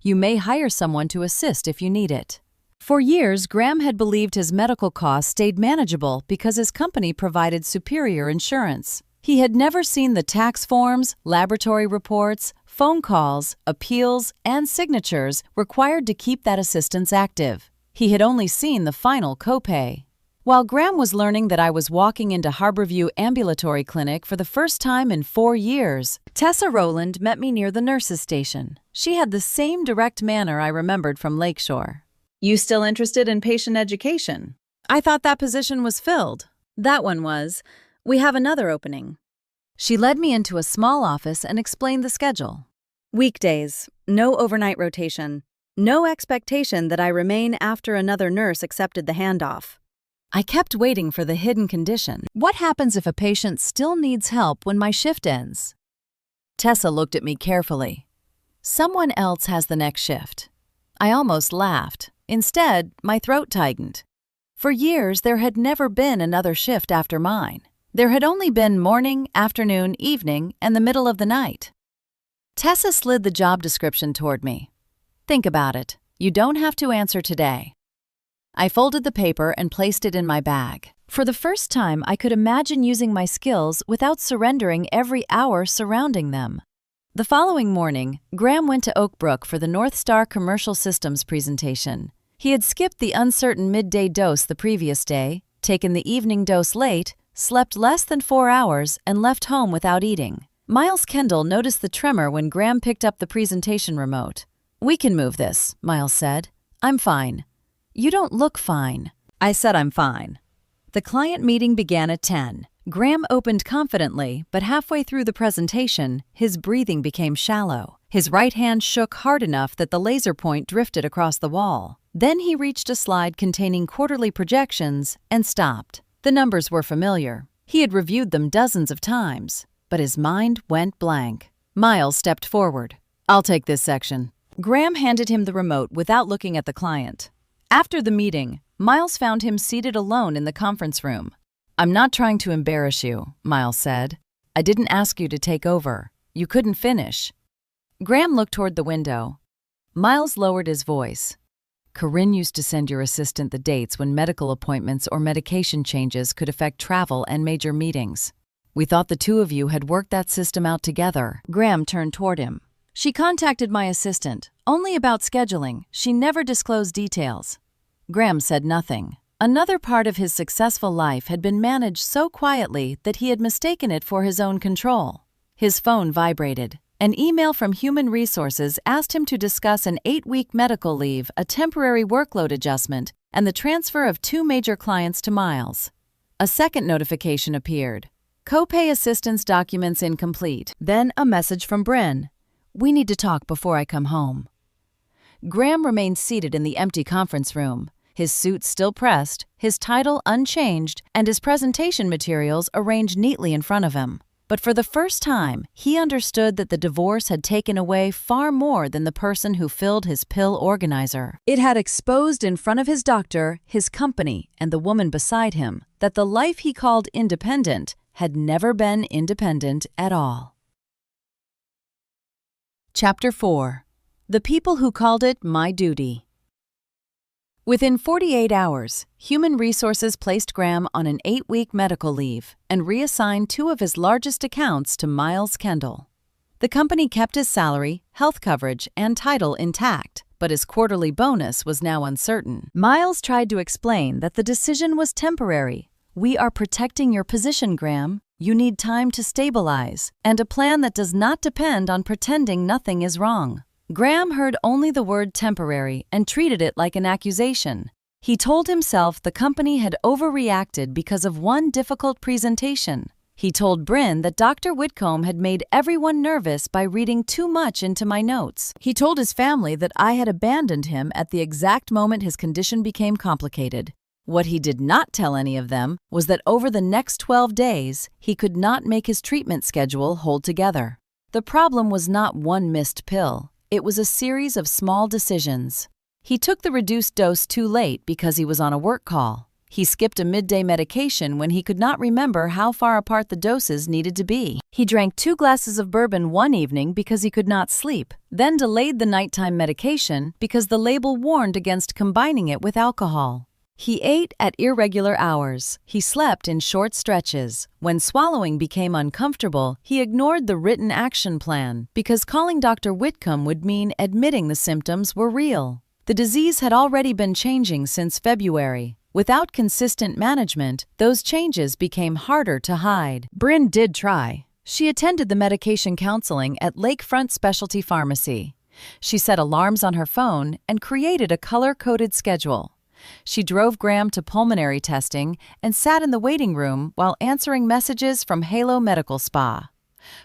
You may hire someone to assist if you need it. For years, Graham had believed his medical costs stayed manageable because his company provided superior insurance. He had never seen the tax forms, laboratory reports, phone calls, appeals, and signatures required to keep that assistance active. He had only seen the final copay. While Graham was learning that I was walking into Harborview Ambulatory Clinic for the first time in 4 years, Tessa Rowland met me near the nurses' station. She had the same direct manner I remembered from Lakeshore. You still interested in patient education? I thought that position was filled. That one was. We have another opening. She led me into a small office and explained the schedule. Weekdays, no overnight rotation. No expectation that I remain after another nurse accepted the handoff. I kept waiting for the hidden condition. What happens if a patient still needs help when my shift ends? Tessa looked at me carefully. Someone else has the next shift. I almost laughed. Instead, my throat tightened. For years, there had never been another shift after mine. There had only been morning, afternoon, evening, and the middle of the night. Tessa slid the job description toward me. Think about it. You don't have to answer today. I folded the paper and placed it in my bag. For the first time, I could imagine using my skills without surrendering every hour surrounding them. The following morning, Graham went to Oak Brook for the North Star Commercial Systems presentation. He had skipped the uncertain midday dose the previous day, taken the evening dose late, slept less than 4 hours, and left home without eating. Miles Kendall noticed the tremor when Graham picked up the presentation remote. We can move this, Miles said. I'm fine. You don't look fine. I said I'm fine. The client meeting began at 10. Graham opened confidently, but halfway through the presentation, his breathing became shallow. His right hand shook hard enough that the laser point drifted across the wall. Then he reached a slide containing quarterly projections and stopped. The numbers were familiar. He had reviewed them dozens of times, but his mind went blank. Miles stepped forward. I'll take this section. Graham handed him the remote without looking at the client. After the meeting, Miles found him seated alone in the conference room. I'm not trying to embarrass you, Miles said. I didn't ask you to take over. You couldn't finish. Graham looked toward the window. Miles lowered his voice. Corinne used to send your assistant the dates when medical appointments or medication changes could affect travel and major meetings. We thought the two of you had worked that system out together. Graham turned toward him. She contacted my assistant, only about scheduling. She never disclosed details. Graham said nothing. Another part of his successful life had been managed so quietly that he had mistaken it for his own control. His phone vibrated. An email from Human Resources asked him to discuss an 8-week medical leave, a temporary workload adjustment, and the transfer of 2 major clients to Miles. A second notification appeared. Copay assistance documents incomplete. Then a message from Bryn. We need to talk before I come home. Graham remained seated in the empty conference room, his suit still pressed, his title unchanged, and his presentation materials arranged neatly in front of him. But for the first time, he understood that the divorce had taken away far more than the person who filled his pill organizer. It had exposed in front of his doctor, his company, and the woman beside him that the life he called independent had never been independent at all. Chapter 4. The People Who Called It My Duty. Within 48 hours, Human Resources placed Graham on an 8-week medical leave and reassigned 2 of his largest accounts to Miles Kendall. The company kept his salary, health coverage, and title intact, but his quarterly bonus was now uncertain. Miles tried to explain that the decision was temporary. We are protecting your position, Graham. You need time to stabilize, and a plan that does not depend on pretending nothing is wrong. Graham heard only the word temporary and treated it like an accusation. He told himself the company had overreacted because of one difficult presentation. He told Bryn that Dr. Whitcomb had made everyone nervous by reading too much into my notes. He told his family that I had abandoned him at the exact moment his condition became complicated. What he did not tell any of them was that over the next 12 days, he could not make his treatment schedule hold together. The problem was not one missed pill. It was a series of small decisions. He took the reduced dose too late because he was on a work call. He skipped a midday medication when he could not remember how far apart the doses needed to be. He drank 2 glasses of bourbon one evening because he could not sleep, then delayed the nighttime medication because the label warned against combining it with alcohol. He ate at irregular hours. He slept in short stretches. When swallowing became uncomfortable, he ignored the written action plan because calling Dr. Whitcomb would mean admitting the symptoms were real. The disease had already been changing since February. Without consistent management, those changes became harder to hide. Bryn did try. She attended the medication counseling at Lakefront Specialty Pharmacy. She set alarms on her phone and created a color-coded schedule. She drove Graham to pulmonary testing and sat in the waiting room while answering messages from Halo Medical Spa.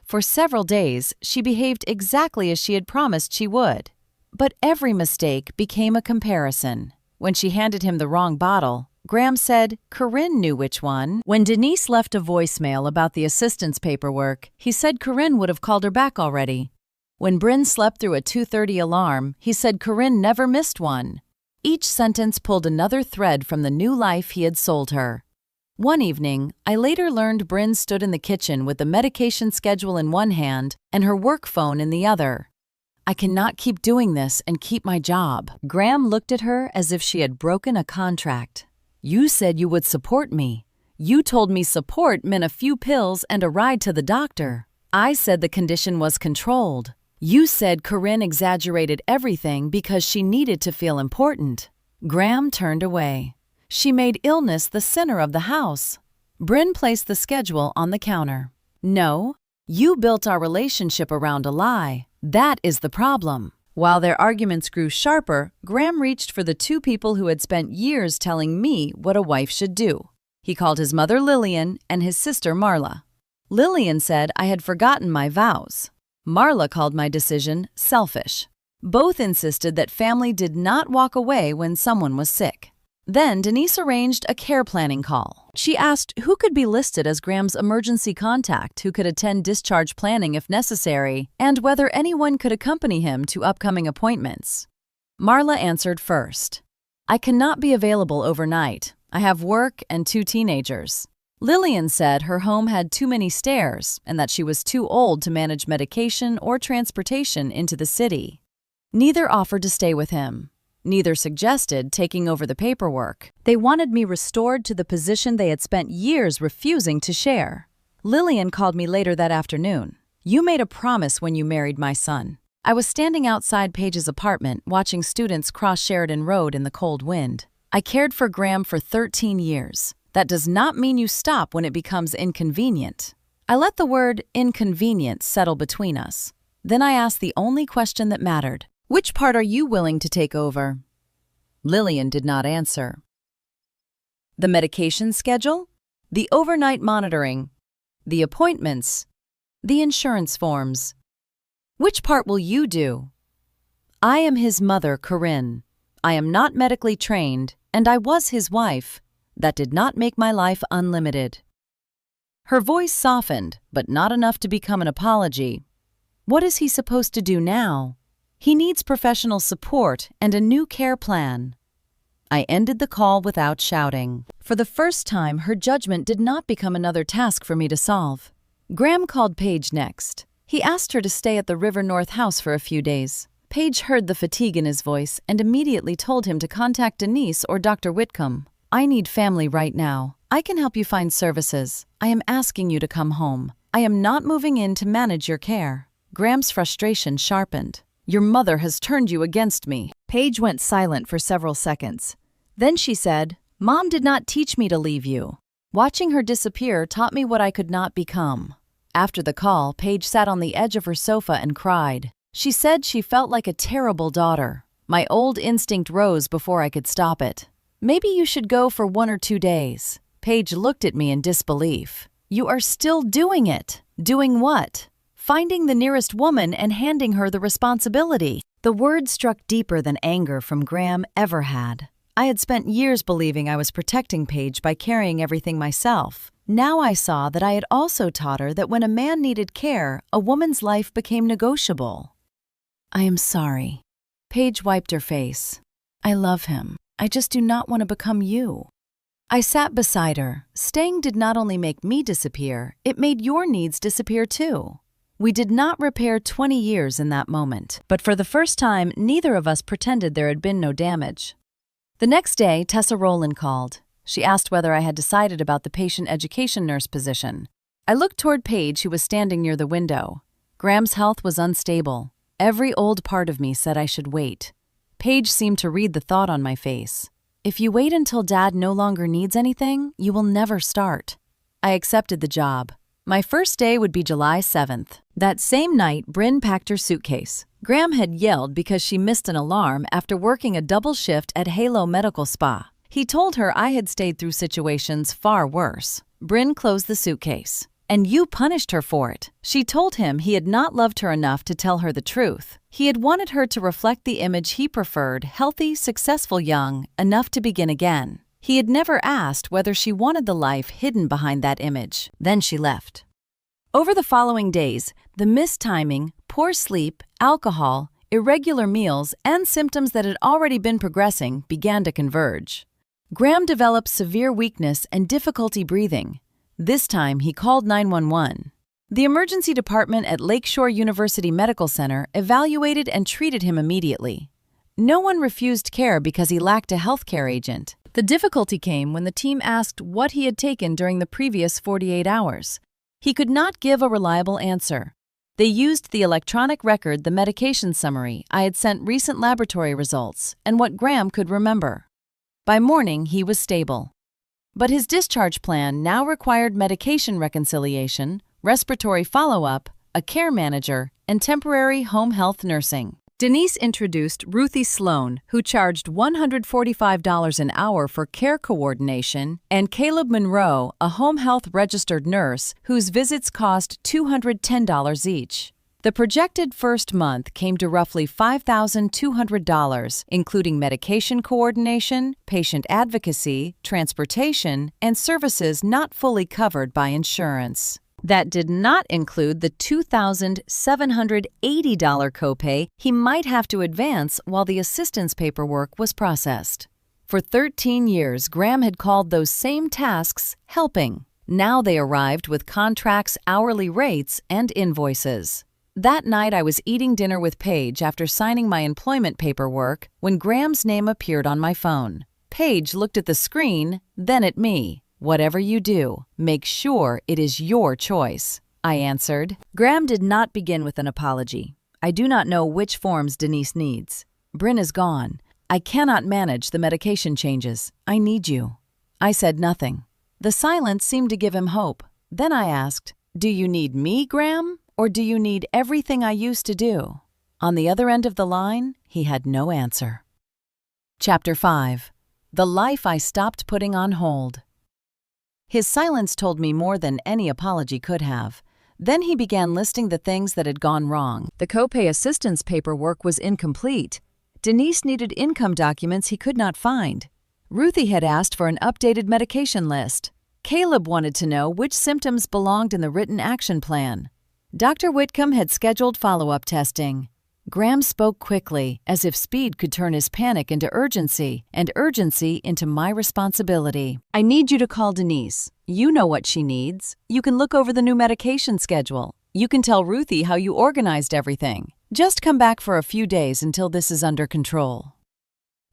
For several days, she behaved exactly as she had promised she would. But every mistake became a comparison. When she handed him the wrong bottle, Graham said Corinne knew which one. When Denise left a voicemail about the assistance paperwork, he said Corinne would have called her back already. When Bryn slept through a 2:30 alarm, he said Corinne never missed one. Each sentence pulled another thread from the new life he had sold her. One evening, I later learned Bryn stood in the kitchen with the medication schedule in one hand and her work phone in the other. I cannot keep doing this and keep my job. Graham looked at her as if she had broken a contract. You said you would support me. You told me support meant a few pills and a ride to the doctor. I said the condition was controlled. You said Corinne exaggerated everything because she needed to feel important. Graham turned away. She made illness the center of the house. Bryn placed the schedule on the counter. No, you built our relationship around a lie. That is the problem. While their arguments grew sharper, Graham reached for the 2 people who had spent years telling me what a wife should do. He called his mother Lillian and his sister Marla. Lillian said I had forgotten my vows. Marla called my decision selfish. Both insisted that family did not walk away when someone was sick. Then Denise arranged a care planning call. She asked who could be listed as Graham's emergency contact who could attend discharge planning if necessary, and whether anyone could accompany him to upcoming appointments. Marla answered first. I cannot be available overnight. I have work and 2 teenagers. Lillian said her home had too many stairs and that she was too old to manage medication or transportation into the city. Neither offered to stay with him. Neither suggested taking over the paperwork. They wanted me restored to the position they had spent years refusing to share. Lillian called me later that afternoon. You made a promise when you married my son. I was standing outside Paige's apartment watching students cross Sheridan Road in the cold wind. I cared for Graham for 13 years. That does not mean you stop when it becomes inconvenient. I let the word inconvenient settle between us. Then I asked the only question that mattered. Which part are you willing to take over? Lillian did not answer. The medication schedule? The overnight monitoring? The appointments? The insurance forms? Which part will you do? I am his mother, Corinne. I am not medically trained, and I was his wife. That did not make my life unlimited. Her voice softened, but not enough to become an apology. What is he supposed to do now? He needs professional support and a new care plan. I ended the call without shouting. For the first time, her judgment did not become another task for me to solve. Graham called Paige next. He asked her to stay at the River North house for a few days. Paige heard the fatigue in his voice and immediately told him to contact Denise or Dr. Whitcomb. I need family right now. I can help you find services. I am asking you to come home. I am not moving in to manage your care. Graham's frustration sharpened. Your mother has turned you against me. Paige went silent for several seconds. Then she said, Mom did not teach me to leave you. Watching her disappear taught me what I could not become. After the call, Paige sat on the edge of her sofa and cried. She said she felt like a terrible daughter. My old instinct rose before I could stop it. Maybe you should go for 1 or 2 days. Paige looked at me in disbelief. You are still doing it. Doing what? Finding the nearest woman and handing her the responsibility. The word struck deeper than anger from Graham ever had. I had spent years believing I was protecting Paige by carrying everything myself. Now I saw that I had also taught her that when a man needed care, a woman's life became negotiable. I am sorry. Paige wiped her face. I love him. I just do not want to become you. I sat beside her. Staying did not only make me disappear, it made your needs disappear too. We did not repair 20 years in that moment, but for the first time, neither of us pretended there had been no damage. The next day, Tessa Rowland called. She asked whether I had decided about the patient education nurse position. I looked toward Paige, who was standing near the window. Graham's health was unstable. Every old part of me said I should wait. Paige seemed to read the thought on my face. If you wait until Dad no longer needs anything, you will never start. I accepted the job. My first day would be July 7th. That same night, Bryn packed her suitcase. Graham had yelled because she missed an alarm after working a double shift at Halo Medical Spa. He told her I had stayed through situations far worse. Bryn closed the suitcase. And you punished her for it. She told him he had not loved her enough to tell her the truth. He had wanted her to reflect the image he preferred, healthy, successful young, enough to begin again. He had never asked whether she wanted the life hidden behind that image. Then she left. Over the following days, the mistiming, poor sleep, alcohol, irregular meals, and symptoms that had already been progressing began to converge. Graham developed severe weakness and difficulty breathing. This time, he called 911. The emergency department at Lakeshore University Medical Center evaluated and treated him immediately. No one refused care because he lacked a healthcare agent. The difficulty came when the team asked what he had taken during the previous 48 hours. He could not give a reliable answer. They used the electronic record, the medication summary I had sent recent laboratory results, and what Graham could remember. By morning, he was stable. But his discharge plan now required medication reconciliation, respiratory follow-up, a care manager, and temporary home health nursing. Denise introduced Ruthie Sloan, who charged $145 an hour for care coordination, and Caleb Monroe, a home health registered nurse, whose visits cost $210 each. The projected first month came to roughly $5,200, including medication coordination, patient advocacy, transportation, and services not fully covered by insurance. That did not include the $2,780 copay he might have to advance while the assistance paperwork was processed. For 13 years, Graham had called those same tasks helping. Now they arrived with contracts, hourly rates, and invoices. That night I was eating dinner with Paige after signing my employment paperwork when Graham's name appeared on my phone. Paige looked at the screen, then at me. Whatever you do, make sure it is your choice, I answered. Graham did not begin with an apology. I do not know which forms Denise needs. Bryn is gone. I cannot manage the medication changes. I need you. I said nothing. The silence seemed to give him hope. Then I asked, do you need me, Graham? Or do you need everything I used to do? On the other end of the line, he had no answer. Chapter 5. The Life I Stopped Putting on Hold. His silence told me more than any apology could have. Then he began listing the things that had gone wrong. The copay assistance paperwork was incomplete. Denise needed income documents he could not find. Ruthie had asked for an updated medication list. Caleb wanted to know which symptoms belonged in the written action plan. Dr. Whitcomb had scheduled follow-up testing. Graham spoke quickly, as if speed could turn his panic into urgency, and urgency into my responsibility. I need you to call Denise. You know what she needs. You can look over the new medication schedule. You can tell Ruthie how you organized everything. Just come back for a few days until this is under control.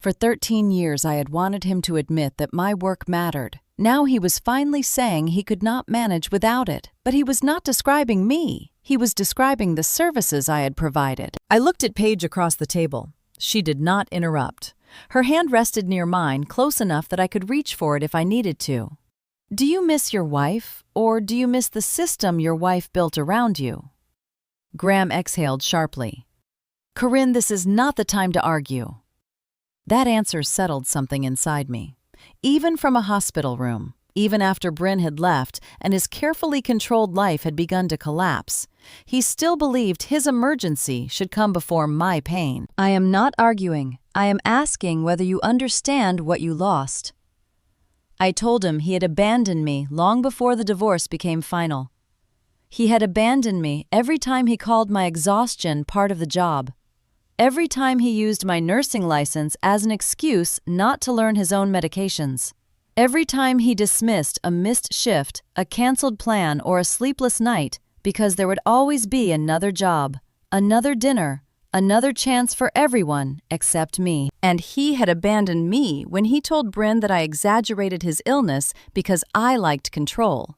For 13 years I had wanted him to admit that my work mattered. Now he was finally saying he could not manage without it. But he was not describing me. He was describing the services I had provided. I looked at Paige across the table. She did not interrupt. Her hand rested near mine, close enough that I could reach for it if I needed to. Do you miss your wife, or do you miss the system your wife built around you? Graham exhaled sharply. Corinne, this is not the time to argue. That answer settled something inside me. Even from a hospital room, even after Bryn had left and his carefully controlled life had begun to collapse. He still believed his emergency should come before my pain. I am not arguing. I am asking whether you understand what you lost. I told him he had abandoned me long before the divorce became final. He had abandoned me every time he called my exhaustion part of the job. Every time he used my nursing license as an excuse not to learn his own medications. Every time he dismissed a missed shift, a canceled plan, or a sleepless night because there would always be another job, another dinner, another chance for everyone except me. And he had abandoned me when he told Bryn that I exaggerated his illness because I liked control.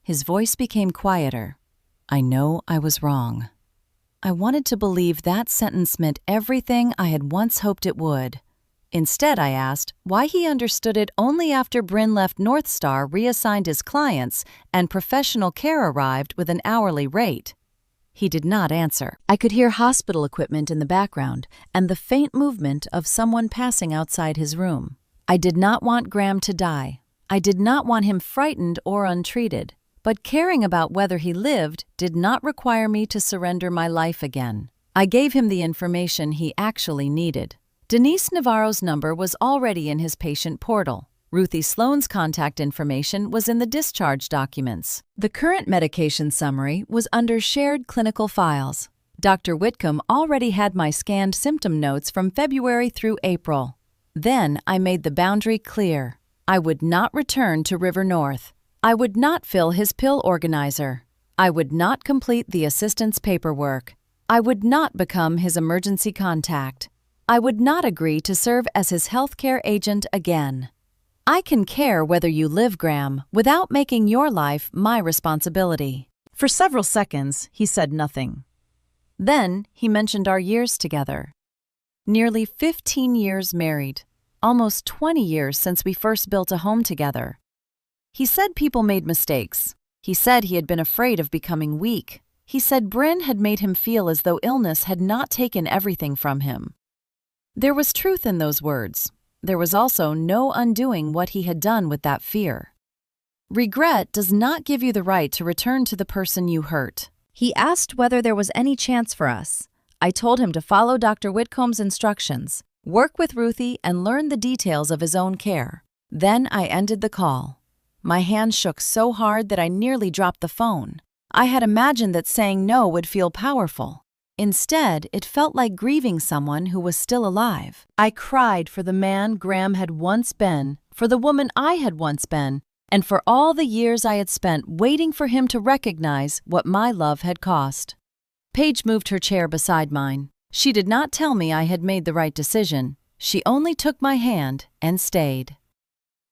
His voice became quieter. I know I was wrong. I wanted to believe that sentence meant everything I had once hoped it would. Instead, I asked why he understood it only after Bryn left North Star reassigned his clients and professional care arrived with an hourly rate. He did not answer. I could hear hospital equipment in the background and the faint movement of someone passing outside his room. I did not want Graham to die. I did not want him frightened or untreated. But caring about whether he lived did not require me to surrender my life again. I gave him the information he actually needed. Denise Navarro's number was already in his patient portal. Ruthie Sloan's contact information was in the discharge documents. The current medication summary was under shared clinical files. Dr. Whitcomb already had my scanned symptom notes from February through April. Then I made the boundary clear. I would not return to River North. I would not fill his pill organizer. I would not complete the assistant's paperwork. I would not become his emergency contact. I would not agree to serve as his healthcare agent again. I can care whether you live, Graham, without making your life my responsibility. For several seconds, he said nothing. Then he mentioned our years together. Nearly 15 years married, almost 20 years since we first built a home together. He said people made mistakes. He said he had been afraid of becoming weak. He said Bryn had made him feel as though illness had not taken everything from him. There was truth in those words. There was also no undoing what he had done with that fear. Regret does not give you the right to return to the person you hurt. He asked whether there was any chance for us. I told him to follow Dr. Whitcomb's instructions, work with Ruthie, and learn the details of his own care. Then I ended the call. My hand shook so hard that I nearly dropped the phone. I had imagined that saying no would feel powerful. Instead, it felt like grieving someone who was still alive. I cried for the man Graham had once been, for the woman I had once been, and for all the years I had spent waiting for him to recognize what my love had cost. Paige moved her chair beside mine. She did not tell me I had made the right decision. She only took my hand and stayed.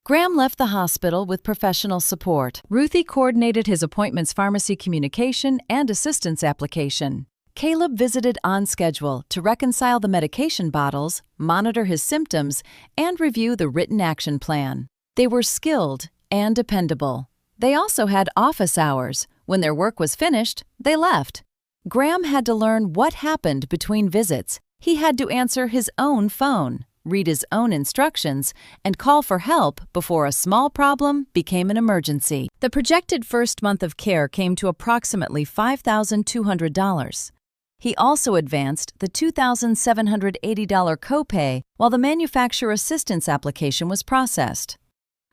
Graham left the hospital with professional support. Ruthie coordinated his appointments, pharmacy communication, and assistance application. Caleb visited on schedule to reconcile the medication bottles, monitor his symptoms, and review the written action plan. They were skilled and dependable. They also had office hours. When their work was finished, they left. Graham had to learn what happened between visits. He had to answer his own phone, read his own instructions, and call for help before a small problem became an emergency. The projected first month of care came to approximately $5,200. He also advanced the $2,780 copay while the manufacturer assistance application was processed.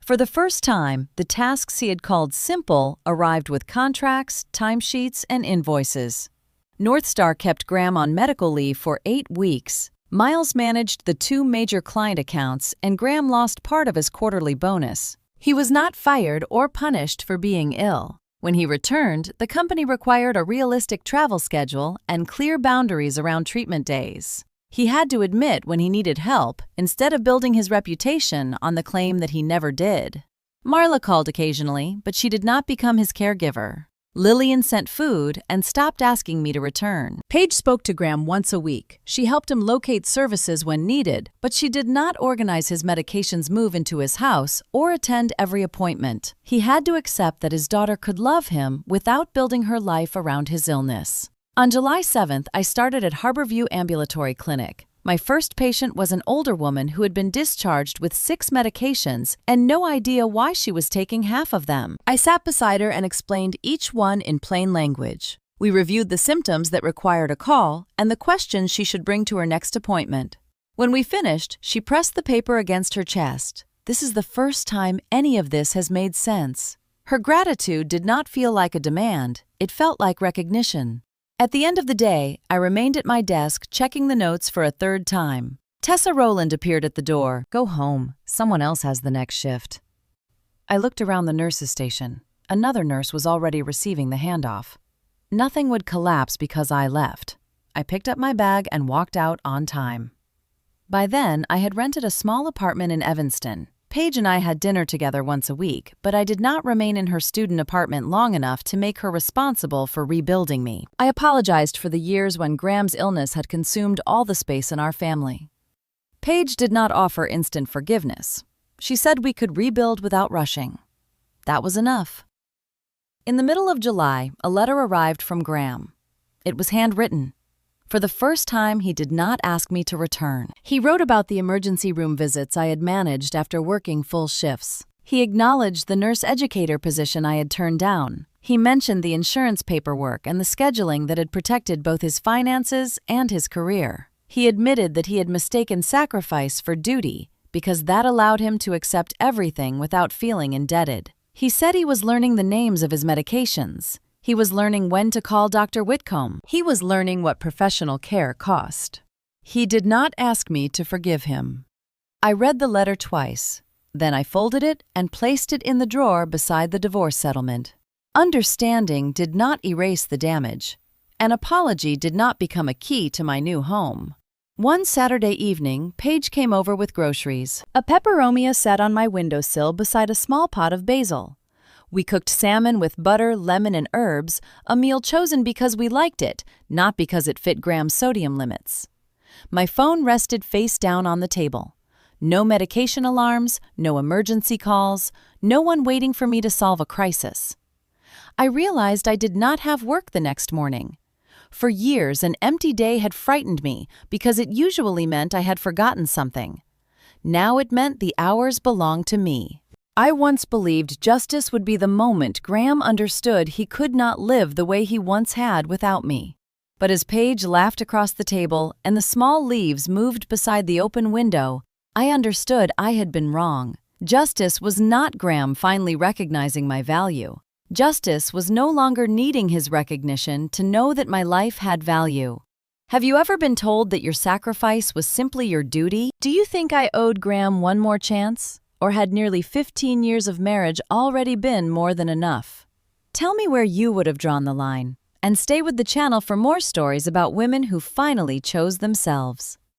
For the first time, the tasks he had called simple arrived with contracts, timesheets, and invoices. North Star kept Graham on medical leave for 8 weeks. Miles managed the 2 major client accounts, and Graham lost part of his quarterly bonus. He was not fired or punished for being ill. When he returned, the company required a realistic travel schedule and clear boundaries around treatment days. He had to admit when he needed help instead of building his reputation on the claim that he never did. Marla called occasionally, but she did not become his caregiver. Lillian sent food and stopped asking me to return. Paige spoke to Graham once a week. She helped him locate services when needed, but she did not organize his medications move into his house or attend every appointment. He had to accept that his daughter could love him without building her life around his illness. On July 7th, I started at Harborview Ambulatory Clinic. My first patient was an older woman who had been discharged with 6 medications and no idea why she was taking half of them. I sat beside her and explained each one in plain language. We reviewed the symptoms that required a call and the questions she should bring to her next appointment. When we finished, she pressed the paper against her chest. This is the first time any of this has made sense. Her gratitude did not feel like a demand, it felt like recognition. At the end of the day, I remained at my desk checking the notes for a third time. Tessa Rowland appeared at the door. Go home. Someone else has the next shift. I looked around the nurse's station. Another nurse was already receiving the handoff. Nothing would collapse because I left. I picked up my bag and walked out on time. By then, I had rented a small apartment in Evanston. Paige and I had dinner together once a week, but I did not remain in her student apartment long enough to make her responsible for rebuilding me. I apologized for the years when Graham's illness had consumed all the space in our family. Paige did not offer instant forgiveness. She said we could rebuild without rushing. That was enough. In the middle of July, a letter arrived from Graham. It was handwritten. For the first time, he did not ask me to return. He wrote about the emergency room visits I had managed after working full shifts. He acknowledged the nurse educator position I had turned down. He mentioned the insurance paperwork and the scheduling that had protected both his finances and his career. He admitted that he had mistaken sacrifice for duty because that allowed him to accept everything without feeling indebted. He said he was learning the names of his medications. He was learning when to call Dr. Whitcomb. He was learning what professional care cost. He did not ask me to forgive him. I read the letter twice. Then I folded it and placed it in the drawer beside the divorce settlement. Understanding did not erase the damage. An apology did not become a key to my new home. One Saturday evening, Paige came over with groceries. A peperomia sat on my windowsill beside a small pot of basil. We cooked salmon with butter, lemon, and herbs, a meal chosen because we liked it, not because it fit Graham's sodium limits. My phone rested face down on the table. No medication alarms, no emergency calls, no one waiting for me to solve a crisis. I realized I did not have work the next morning. For years, an empty day had frightened me because it usually meant I had forgotten something. Now it meant the hours belonged to me. I once believed justice would be the moment Graham understood he could not live the way he once had without me. But as Paige laughed across the table and the small leaves moved beside the open window, I understood I had been wrong. Justice was not Graham finally recognizing my value. Justice was no longer needing his recognition to know that my life had value. Have you ever been told that your sacrifice was simply your duty? Do you think I owed Graham one more chance? Or had nearly 15 years of marriage already been more than enough? Tell me where you would have drawn the line, and stay with the channel for more stories about women who finally chose themselves.